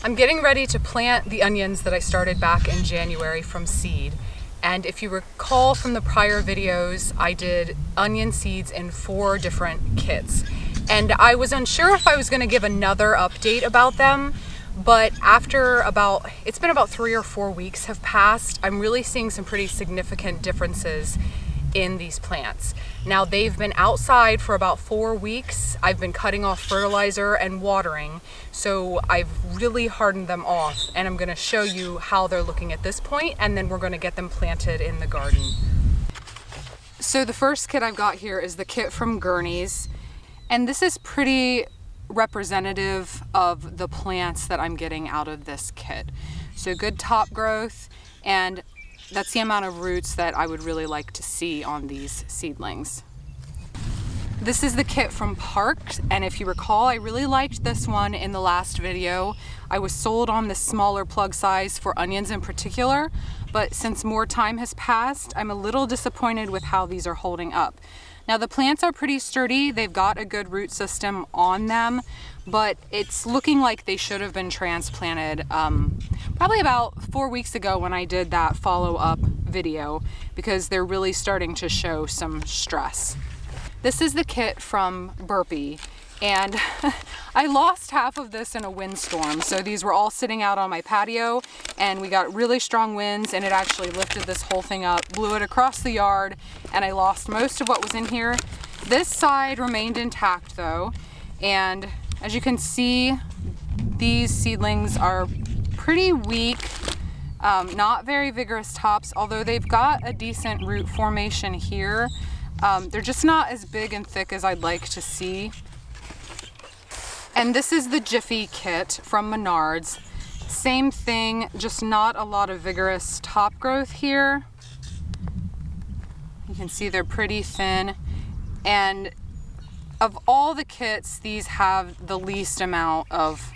I'm getting ready to plant the onions that I started back in January from seed. And if you recall from the prior videos, I did onion seeds in 4 different kits. And I was unsure if I was going to give another update about them, but after it's been about 3 or 4 weeks have passed, I'm really seeing some pretty significant differences in these plants. Now, they've been outside for about 4 weeks. I've been cutting off fertilizer and watering, so I've really hardened them off, and I'm going to show you how they're looking at this point, and then we're going to get them planted in the garden. So the first kit I've got here is the kit from Gurneys, and this is pretty representative of the plants that I'm getting out of this kit. So good top growth, and that's the amount of roots that I would really like to see on these seedlings. This is the kit from Parked, and if you recall, I really liked this one in the last video. I was sold on the smaller plug size for onions in particular, but since more time has passed, I'm a little disappointed with how these are holding up. Now, the plants are pretty sturdy. They've got a good root system on them, but it's looking like they should have been transplanted probably about 4 weeks ago when I did that follow-up video, because they're really starting to show some stress. This is the kit from Burpee, and I lost half of this in a windstorm. So these were all sitting out on my patio, and we got really strong winds, and it actually lifted this whole thing up, blew it across the yard, and I lost most of what was in here. This side remained intact though, and as you can see, these seedlings are pretty weak, not very vigorous tops, although they've got a decent root formation here. They're just not as big and thick as I'd like to see. And this is the Jiffy kit from Menards. Same thing, just not a lot of vigorous top growth here. You can see they're pretty thin. And of all the kits, these have the least amount of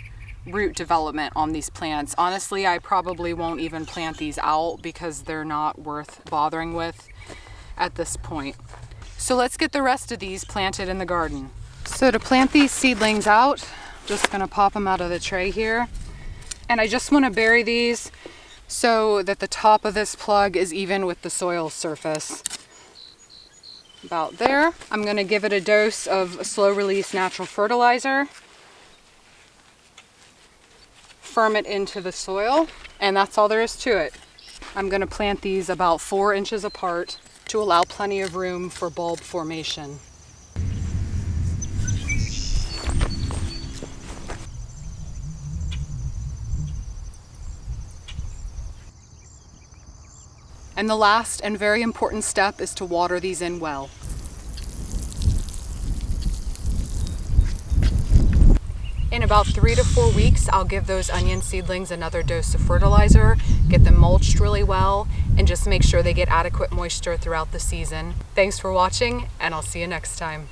root development on these plants. Honestly, I probably won't even plant these out because they're not worth bothering with at this point. So let's get the rest of these planted in the garden. So to plant these seedlings out, just gonna pop them out of the tray here. And I just wanna bury these so that the top of this plug is even with the soil surface. About there. I'm gonna give it a dose of slow release natural fertilizer. Firm it into the soil, and that's all there is to it. I'm gonna plant these about 4 inches apart to allow plenty of room for bulb formation. And the last and very important step is to water these in well. In about 3 to 4 weeks, I'll give those onion seedlings another dose of fertilizer, get them mulched really well, and just make sure they get adequate moisture throughout the season. Thanks for watching, and I'll see you next time.